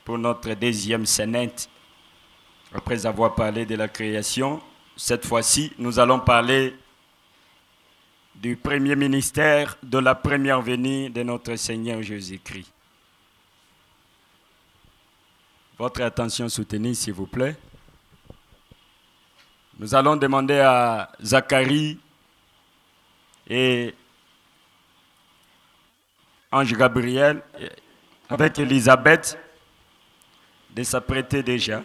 pour notre deuxième scénette. Après avoir parlé de la création, cette fois-ci, nous allons parler du premier ministère, de la première venue de notre Seigneur Jésus-Christ. Votre attention soutenue, s'il vous plaît. Nous allons demander à Zacharie et Ange Gabriel, avec Élisabeth, de s'apprêter déjà.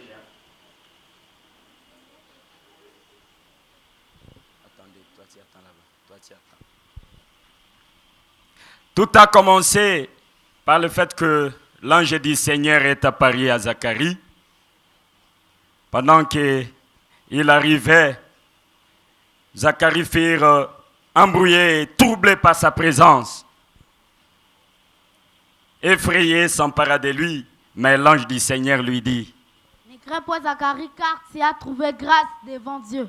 Attendez, toi tu attends là-bas. Tout a commencé par le fait que l'ange du Seigneur est apparu à Zacharie. Pendant qu'il arrivait, Zacharie fut embrouillé et troublé par sa présence. Effrayé, s'empara de lui, mais l'ange du Seigneur lui dit: Ne crains point, Zacharie, car tu as trouvé grâce devant Dieu.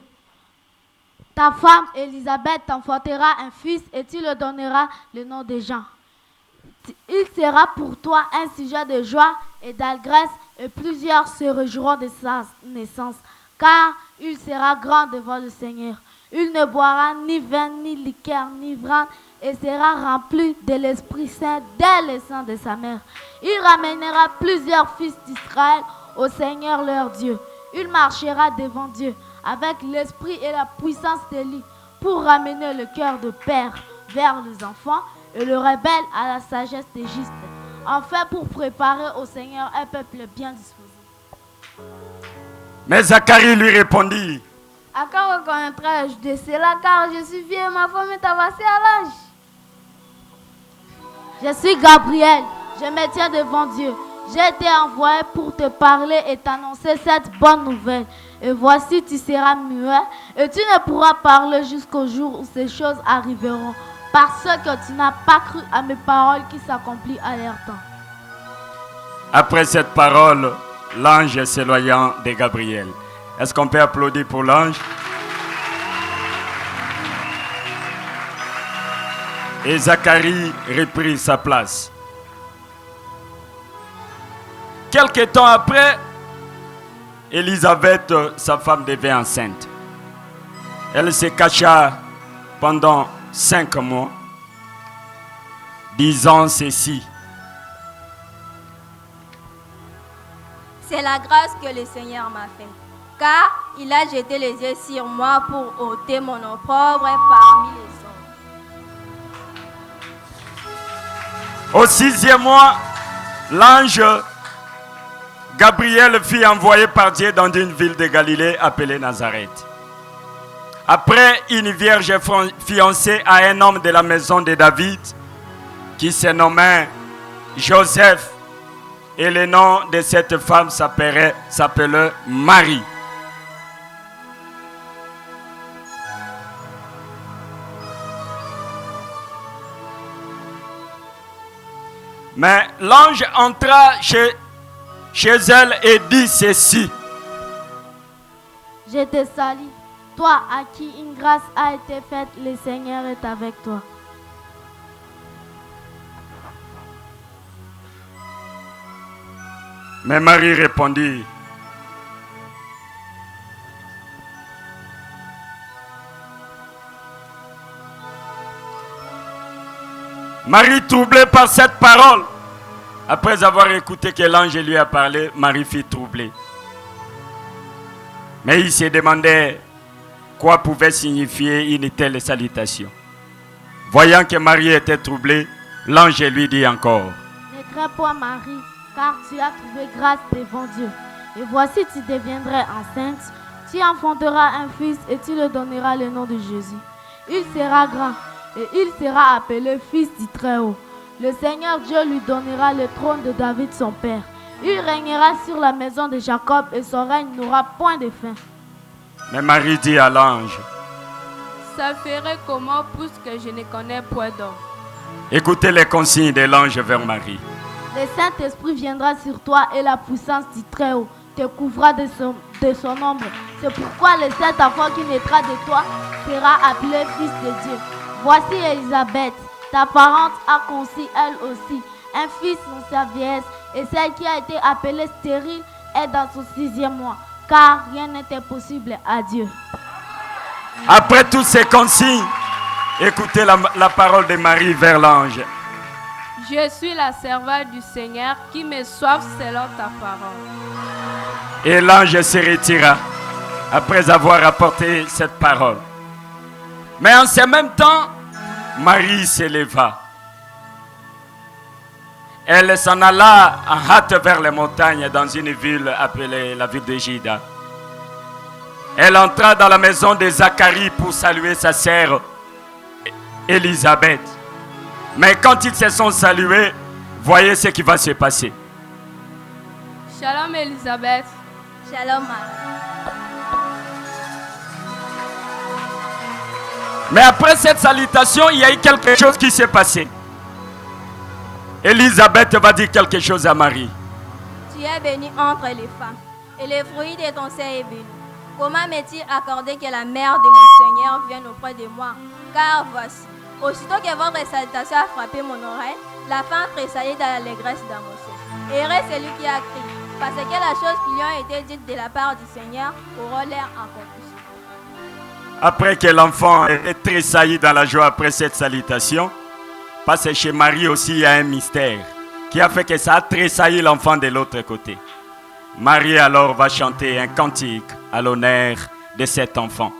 Ta femme Élisabeth t'enfantera un fils et tu le donneras le nom de Jean. Il sera pour toi un sujet de joie et d'allégresse, et plusieurs se réjouiront de sa naissance, car il sera grand devant le Seigneur. Il ne boira ni vin, ni liqueur, ni ivrogne, et sera rempli de l'Esprit Saint dès le sein de sa mère. Il ramènera plusieurs fils d'Israël au Seigneur leur Dieu. Il marchera devant Dieu avec l'esprit et la puissance d'Élie pour ramener le cœur de père vers les enfants et le rebelle à la sagesse des justes, enfin pour préparer au Seigneur un peuple bien disposé. Mais Zacharie lui répondit: À quand reconnaîtrai-je de cela, car je suis vieux et ma femme est avancée à l'âge? Je suis Gabriel, je me tiens devant Dieu. J'ai été envoyé pour te parler et t'annoncer cette bonne nouvelle. Et voici, tu seras muet et tu ne pourras parler jusqu'au jour où ces choses arriveront, parce que tu n'as pas cru à mes paroles qui s'accomplissent à leur temps. Après cette parole, l'ange s'éloignant de Gabriel. Est-ce qu'on peut applaudir pour l'ange? Et Zacharie reprit sa place. Quelque temps après, Élisabeth, sa femme, devint enceinte. Elle se cacha pendant 5 mois, disant ceci: C'est la grâce que le Seigneur m'a faite, car il a jeté les yeux sur moi pour ôter mon opprobre parmi les hommes. Au 6e mois, l'ange Gabriel fut envoyé par Dieu dans une ville de Galilée appelée Nazareth. Après, une vierge fiancée à un homme de la maison de David, qui se nommait Joseph, et le nom de cette femme s'appelait Marie. Mais l'ange entra chez elle et dit ceci: Je te salue, toi à qui une grâce a été faite, le Seigneur est avec toi. Mais Marie répondit: Marie, troublée par cette parole, après avoir écouté que l'ange lui a parlé, Marie fut troublée. Mais il se demandait quoi pouvait signifier une telle salutation. Voyant que Marie était troublée, l'ange lui dit encore: Ne crains point, Marie, car tu as trouvé grâce devant Dieu. Et voici, tu deviendrais enceinte, tu enfanteras un fils et tu le donneras le nom de Jésus. Il sera grand et il sera appelé fils du Très-Haut. Le Seigneur Dieu lui donnera le trône de David son père. Il régnera sur la maison de Jacob et son règne n'aura point de fin. Mais Marie dit à l'ange: Ça ferait comment puisque je ne connais point d'homme? Écoutez les consignes de l'ange vers Marie. Le Saint-Esprit viendra sur toi et la puissance du Très-Haut te couvrira de son ombre. C'est pourquoi le saint enfant qui naîtra de toi sera appelé fils de Dieu. Voici Élisabeth, ta parente a conçu elle aussi un fils dans sa vieillesse, et celle qui a été appelée stérile est dans son 6e mois, car rien n'était possible à Dieu. Après toutes ces consignes, écoutez la parole de Marie vers l'ange. Je suis la servante du Seigneur qui me soif selon ta parole. Et l'ange se retira après avoir apporté cette parole. Mais en ce même temps, Marie s'éleva. Elle s'en alla en hâte vers les montagnes dans une ville appelée la ville de Juda. Elle entra dans la maison de Zacharie pour saluer sa sœur Élisabeth. Mais quand ils se sont salués, voyez ce qui va se passer. Shalom Élisabeth. Shalom Marie. Mais après cette salutation, il y a eu quelque chose qui s'est passé. Élisabeth va dire quelque chose à Marie. Tu es bénie entre les femmes, et le fruit de ton sein est béni. Comment m'est-il accordé que la mère de mon Seigneur vienne auprès de moi? Car voici, aussitôt que votre salutation a frappé mon oreille, la femme tressaillit dans l'allégresse dans mon sein. Heureux celui qui a crié, parce que la chose qui lui a été dite de la part du Seigneur aura l'air accomplie. Après que l'enfant ait tressailli dans la joie après cette salutation, parce que chez Marie aussi il y a un mystère qui a fait que ça a tressailli l'enfant de l'autre côté. Marie alors va chanter un cantique à l'honneur de cet enfant.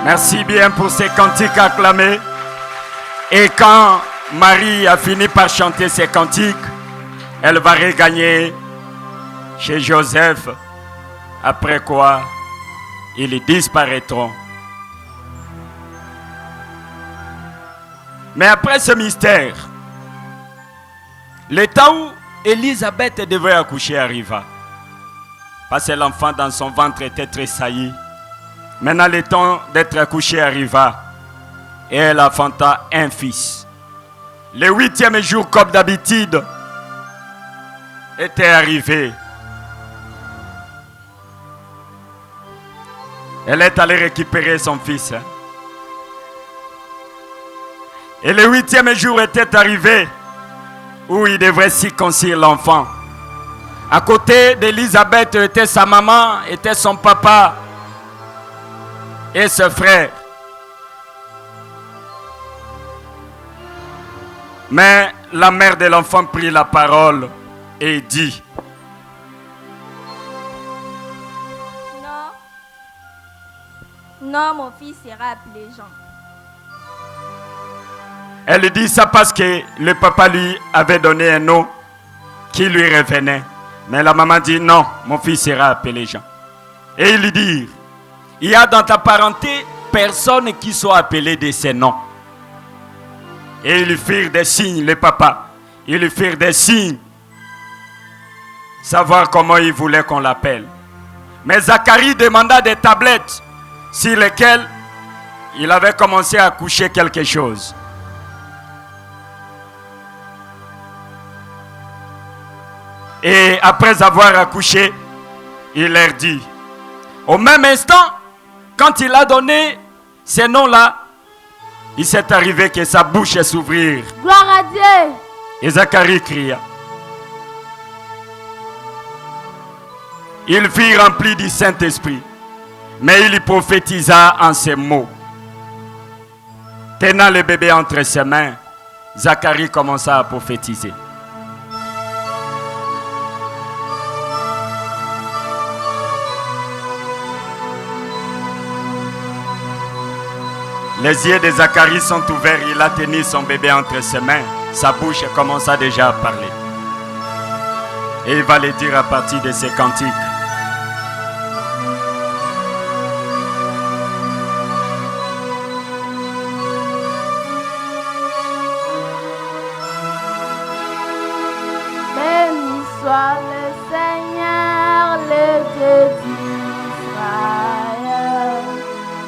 Merci bien pour ces cantiques acclamés. Et quand Marie a fini par chanter ces cantiques, elle va regagner chez Joseph, après quoi ils disparaîtront. Mais après ce mystère, le temps où Élisabeth devait accoucher arriva. Parce que l'enfant dans son ventre était tressailli. Maintenant le temps d'être accouché arriva. Et elle enfanta un fils. Le 8e jour, comme d'habitude, était arrivé. Elle est allée récupérer son fils. Et le 8e jour était arrivé où il devrait circoncire l'enfant. À côté d'Élisabeth était sa maman, était son papa et ses frères. Mais la mère de l'enfant prit la parole et dit: Non, mon fils sera appelé Jean. Elle dit ça parce que le papa lui avait donné un nom qui lui revenait. Mais la maman dit: non, mon fils sera appelé Jean. Et ils lui dirent, il y a dans ta parenté personne qui soit appelé de ces noms. Et ils lui firent des signes, les papas. Ils lui firent des signes, savoir comment ils voulaient qu'on l'appelle. Mais Zacharie demanda des tablettes sur lesquelles il avait commencé à coucher quelque chose. Et après avoir accouché, il leur dit, au même instant, quand il a donné ces noms-là, il s'est arrivé que sa bouche s'ouvrit. Gloire à Dieu. Et Zacharie cria. Il fut rempli du Saint-Esprit, mais il y prophétisa en ces mots. Tenant le bébé entre ses mains, Zacharie commença à prophétiser. Les yeux de Zacharie sont ouverts, il a tenu son bébé entre ses mains. Sa bouche commença déjà à parler. Et il va le dire à partir de ses cantiques. Béni soit le Seigneur, le Dieu d'Israël,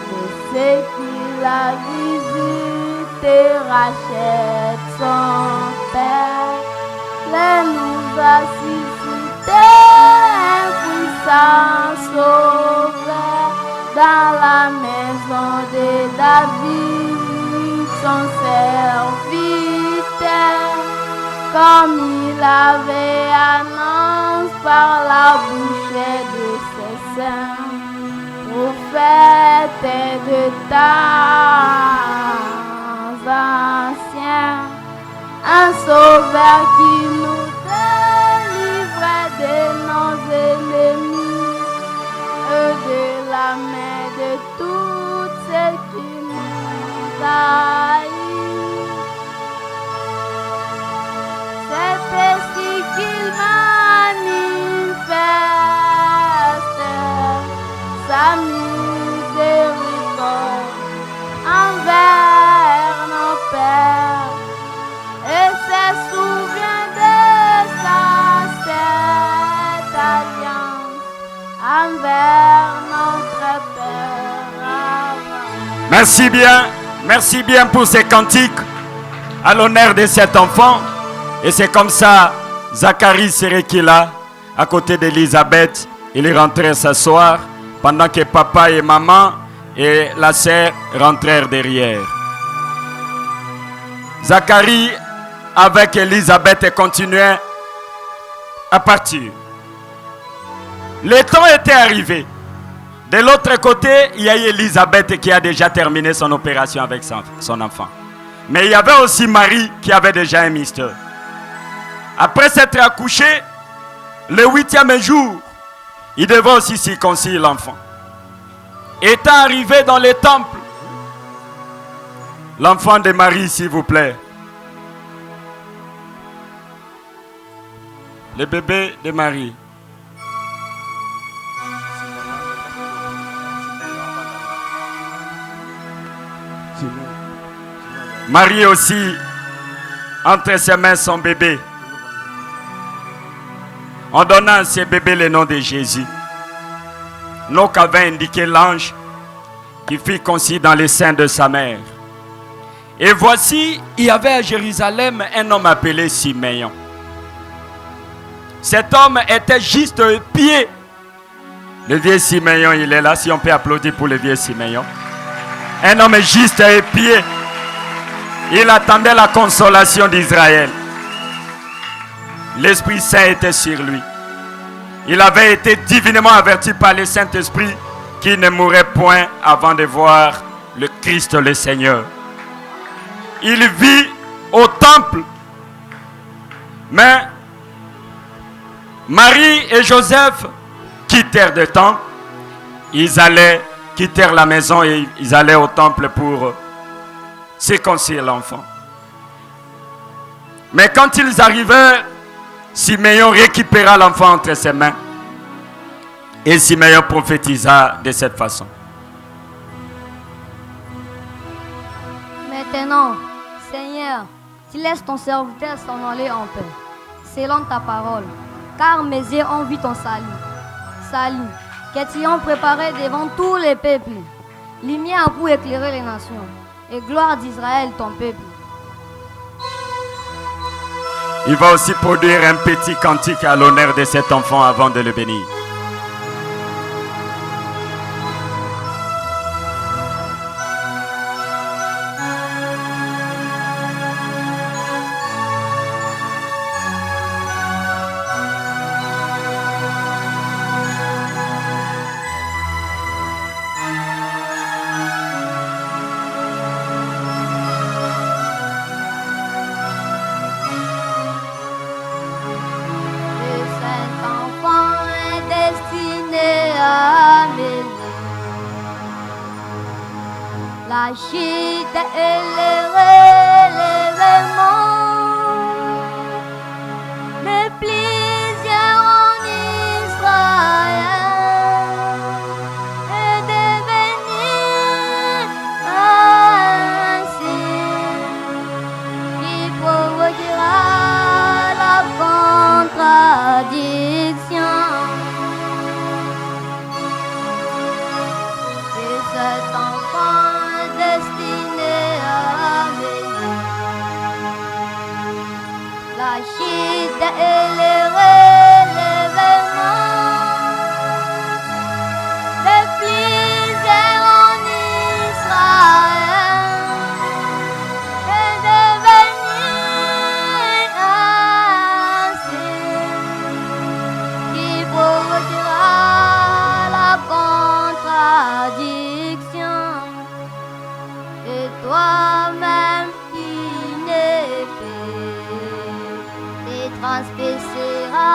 de ce qu'il a visité et rachète son Père. Le nous a suscité un puissant sauveur dans la maison de David, son serviteur. Comme il avait annoncé par la bouche de ses saints, prophètes de temps anciens, un sauveur qui nous délivre de nos ennemis et de la main de tous ceux qui nous haïssent. C'est ainsi qu'il manifeste sa miséricorde envers nos pères et se souvient de sa sainte alliance envers notre Père Abraham. Merci bien pour ces cantiques à l'honneur de cet enfant. Et c'est comme ça, Zacharie serait qu'il là, à côté d'Élisabeth. Il est rentré s'asseoir pendant que papa et maman et la sœur rentrèrent derrière. Zacharie avec Élisabeth continuait à partir. Le temps était arrivé. De l'autre côté, il y a eu Élisabeth qui a déjà terminé son opération avec son enfant. Mais il y avait aussi Marie qui avait déjà un mystère. Après s'être accouché, le 8e jour, il devait aussi circoncire l'enfant. Étant arrivé dans le temple, l'enfant de Marie, s'il vous plaît, le bébé de Marie. Marie aussi, entre ses mains son bébé, en donnant à ce bébé le nom de Jésus. Nom qu'avait indiqué l'ange qui fut conçu dans les seins de sa mère. Et voici, il y avait à Jérusalem un homme appelé Siméon. Cet homme était juste pied. Le vieux Siméon, il est là, si on peut applaudir pour le vieux Siméon. Un homme juste pied. Il attendait la consolation d'Israël. L'Esprit Saint était sur lui. Il avait été divinement averti par le Saint-Esprit qu'il ne mourrait point avant de voir le Christ le Seigneur. Il vit au temple. Mais Marie et Joseph quittèrent le temple. Quittèrent la maison et ils allaient au temple pour circoncire l'enfant. Mais quand ils arrivèrent, Siméon récupéra l'enfant entre ses mains Et Simeon prophétisa de cette façon. Maintenant, Seigneur, tu laisses ton serviteur s'en aller en paix, selon ta parole, car mes yeux ont vu ton salut. Salut, que tu as préparé devant tous les peuples, lumière pour éclairer les nations, et gloire d'Israël, ton peuple. Il va aussi produire un petit cantique à l'honneur de cet enfant avant de le bénir. La chute et le relèvement, mais plusieurs en Israël est devenu un signe qui provoquera la contradiction. Et cet enfant destiné à venir, la chute et le relèvement, les plusieurs en Israël est devenu un signe qui provoquera la contradiction. Et toi-même une épée et transpercera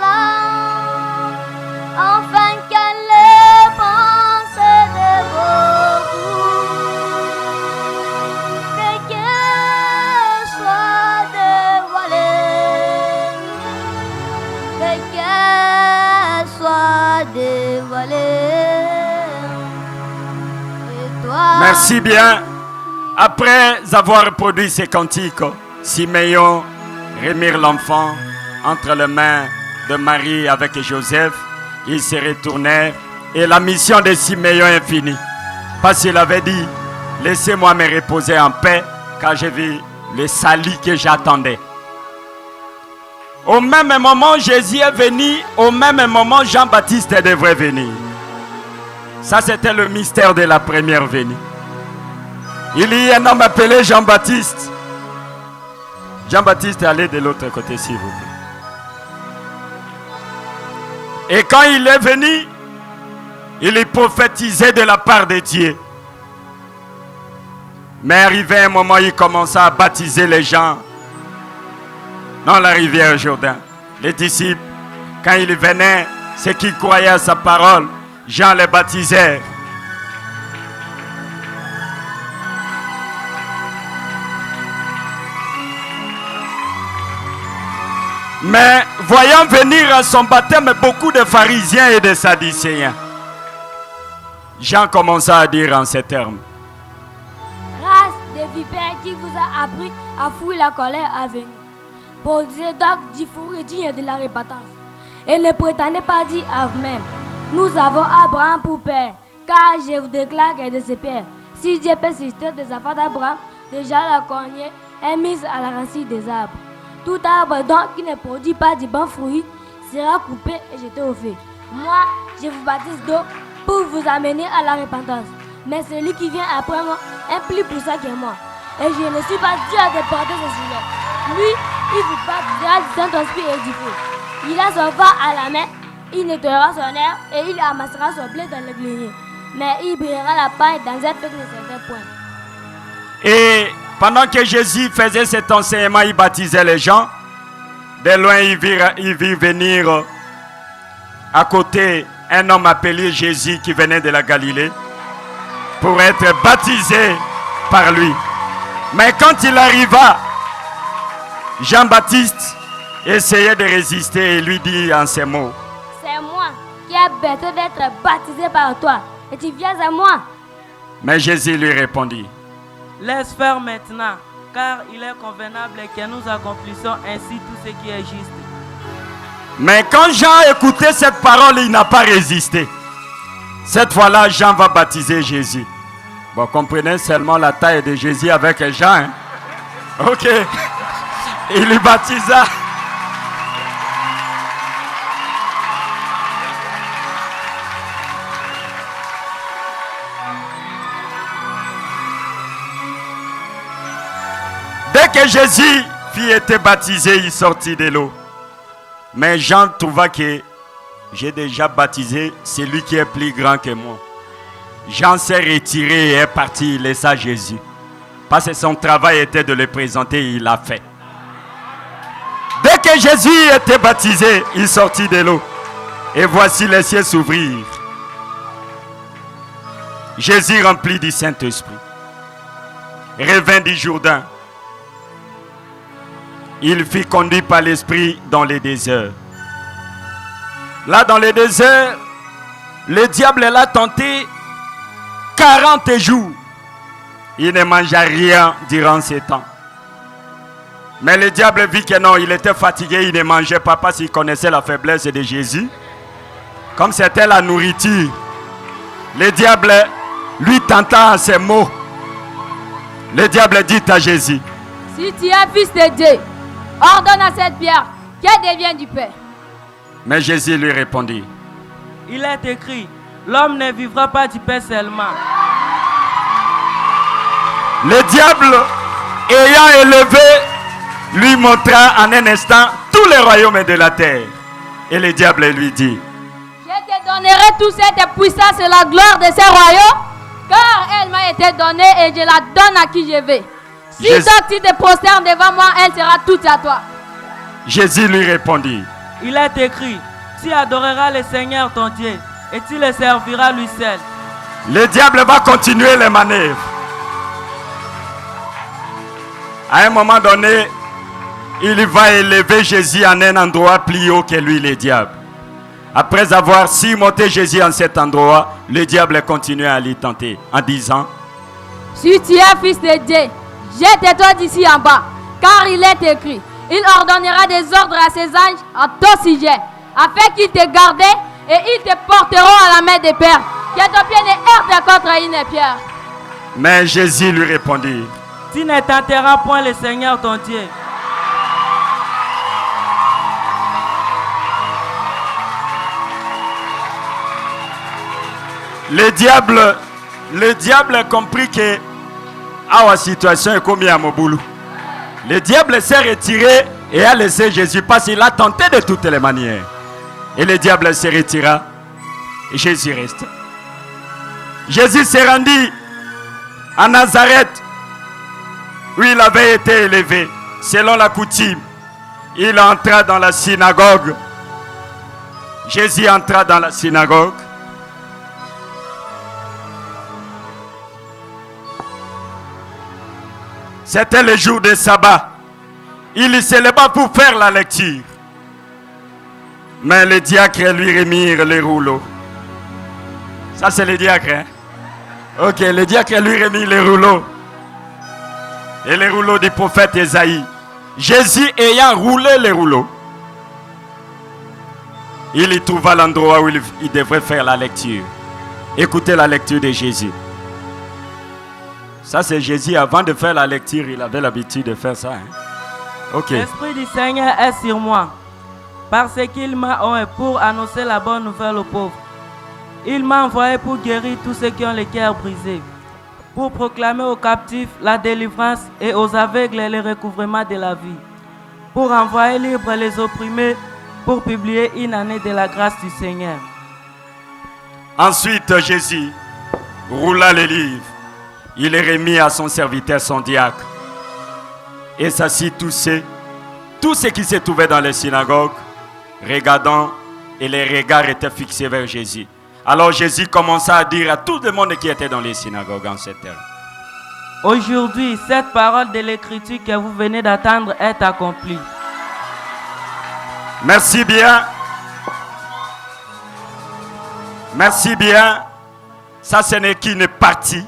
là, afin que les pensées de beaucoup que soit dévoilée, que soit dévoilée. Merci bien. Après avoir produit ces cantiques, Simeon remit l'enfant entre les mains de Marie avec Joseph. Ils se retournèrent et la mission de Simeon est finie. Parce qu'il avait dit, laissez-moi me reposer en paix car j'ai vu le salut que j'attendais. Au même moment, Jésus est venu. Au même moment, Jean-Baptiste devrait venir. Ça, c'était le mystère de la première venue. Il y a un homme appelé Jean-Baptiste. Jean-Baptiste est allé de l'autre côté, s'il vous plaît. Et quand il est venu, il est prophétisé de la part de Dieu. Mais arrivé un moment, il commença à baptiser les gens dans la rivière Jourdain. Les disciples, quand ils venaient, ceux qui croyaient à sa parole, Jean les baptisait. Mais voyant venir à son baptême beaucoup de pharisiens et de sadducéens, Jean commença à dire en ces termes: Race des vipères qui vous a appris à fuir la colère à venir. Posez donc du four et digne de la repentance. Et ne prétendez pas dire à vous-même: nous avons Abraham pour père, car je vous déclare que de ses pères, si Dieu persiste des affaires d'Abraham, déjà la cognée est mise à la racine des arbres. Tout arbre donc qui ne produit pas du bon fruit sera coupé et jeté au feu. Moi, je vous baptise d'eau pour vous amener à la repentance. Mais celui qui vient après moi est plus puissant que moi. Et je ne suis pas Dieu à déporter ce sujet. Lui, il vous baptisera du Saint-Esprit et du feu. Il a son vent à la main, il nettoiera son air et il amassera son blé dans le grenier. Mais il brillera la paille dans un feu de certains points. Et pendant que Jésus faisait cet enseignement, il baptisait les gens. De loin, il vit venir à côté un homme appelé Jésus qui venait de la Galilée pour être baptisé par lui. Mais quand il arriva, Jean-Baptiste essayait de résister et lui dit en ces mots: a besoin d'être baptisé par toi et tu viens à moi. Mais Jésus lui répondit, laisse faire maintenant, car il est convenable que nous accomplissions ainsi tout ce qui est juste. mais quand Jean a écouté cette parole, il n'a pas résisté. Cette fois-là, Jean va baptiser Jésus. Bon, comprenez seulement la taille de Jésus avec Jean. Hein? Ok. Il lui baptisa. Dès que Jésus fut été baptisé, il sortit de l'eau. Mais Jean trouva que j'ai déjà baptisé celui qui est plus grand que moi. Jean s'est retiré et est parti, il laissa Jésus. Parce que son travail était de le présenter, il l'a fait. Dès que Jésus était baptisé, il sortit de l'eau. Et voici les cieux s'ouvrir. Jésus rempli du Saint-Esprit revint du Jourdain. Il fut conduit par l'Esprit dans les déserts. Là, dans les déserts, le diable l'a tenté 40 jours. Il ne mangea rien durant ces temps. Mais le diable vit que non, il était fatigué, il ne mangeait pas parce qu'il connaissait la faiblesse de Jésus. Comme c'était la nourriture, le diable lui tenta en ces mots. Le diable dit à Jésus, si tu es fils de Dieu, ordonne à cette pierre qu'elle devienne du pain. mais Jésus lui répondit, Il est écrit, l'homme ne vivra pas du pain seulement. le diable ayant élevé, lui montra en un instant tous les royaumes de la terre. Et le diable lui dit, Je te donnerai toute cette puissance et la gloire de ces royaumes, car elle m'a été donnée et je la donne à qui je veux. Si donc tu te prosternes devant moi, elle sera toute à toi. Jésus lui répondit, Il est écrit, tu adoreras le Seigneur ton Dieu et tu le serviras lui seul. le diable va continuer les manœuvres. À un moment donné, il va élever Jésus en un endroit plus haut que lui, le diable. Après avoir surmonté Jésus en cet endroit, le diable continue à l'y tenter en disant, Si tu es fils de Dieu, jette-toi d'ici en bas, car il est écrit, il ordonnera des ordres à ses anges à ton sujet, afin qu'ils te gardent et ils te porteront à la main des pères, que ton pied ne heurte contre une pierre. mais Jésus lui répondit, Tu ne tenteras point le Seigneur ton Dieu. le diable a compris que la situation est comme à Moboulou. Le diable s'est retiré et a laissé Jésus parce qu'il a tenté de toutes les manières. Et le diable se retira et Jésus reste. Jésus s'est rendu à Nazareth où il avait été élevé selon la coutume. Il entra dans la synagogue. Jésus entra dans la synagogue. C'était le jour de sabbat. Il se leva pour faire la lecture. Mais les diacres lui remirent les rouleaux. Ça, c'est les diacres. Hein? Ok, les diacres lui remirent les rouleaux. Et les rouleaux du prophète Ésaïe. Jésus ayant roulé les rouleaux, il y trouva l'endroit où il devrait faire la lecture. Écoutez la lecture de Jésus. Ça, c'est Jésus. Avant de faire la lecture, il avait l'habitude de faire ça. Hein? Ok. L'Esprit du Seigneur est sur moi, parce qu'il m'a oint pour annoncer la bonne nouvelle aux pauvres. Il m'a envoyé pour guérir tous ceux qui ont le cœur brisé, pour proclamer aux captifs la délivrance et aux aveugles le recouvrement de la vie, pour envoyer libres les opprimés, pour publier une année de la grâce du Seigneur. Ensuite, Jésus roula les livres. Il les remit à son serviteur, son diacre. Et s'assit tous ceux qui se trouvaient dans les synagogues, regardant, et les regards étaient fixés vers Jésus. Alors Jésus commença à dire à tout le monde qui était dans les synagogues en ces termes. Aujourd'hui, cette parole de l'Écriture que vous venez d'attendre est accomplie. Merci bien. Merci bien. Ça, ce n'est qu'une partie.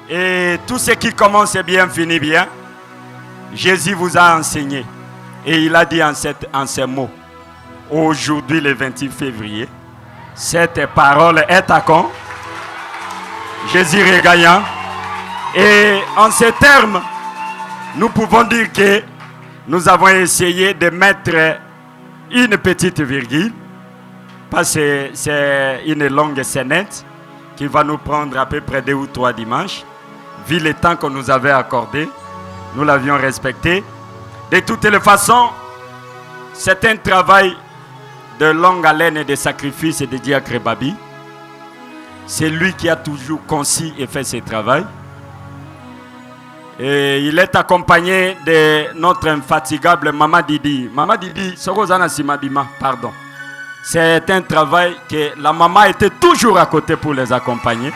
Et tout ce qui commence bien finit bien. Jésus vous a enseigné. Et il a dit en ces mots, aujourd'hui le 28 février, cette parole est à quand? Jésus est gagnant. Et en ces termes, nous pouvons dire que nous avons essayé de mettre une petite virgule, parce que c'est une longue scénette qui va nous prendre à peu près 2 ou 3 dimanches. Vu le temps qu'on nous avait accordé, nous l'avions respecté. De toutes les façons, c'est un travail de longue haleine et de sacrifice de Diacre Babi. C'est lui qui a toujours concis et fait ce travail. Et il est accompagné de notre infatigable Maman Didi. Maman Didi, pardon. C'est un travail que la maman était toujours à côté pour les accompagner.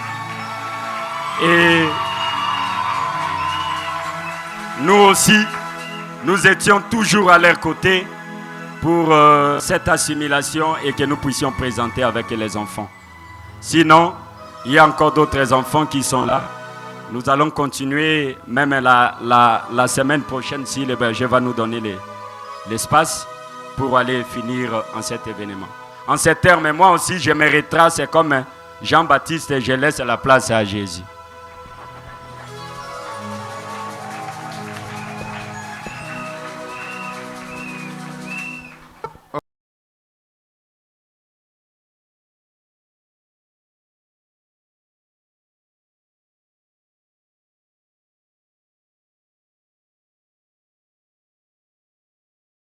Et nous aussi, nous étions toujours à leur côté pour cette assimilation et que nous puissions présenter avec les enfants. Sinon, il y a encore d'autres enfants qui sont là. Nous allons continuer, même la semaine prochaine, si le berger va nous donner l'espace pour aller finir en cet événement. En ces termes, moi aussi, je me retrace comme Jean-Baptiste et je laisse la place à Jésus.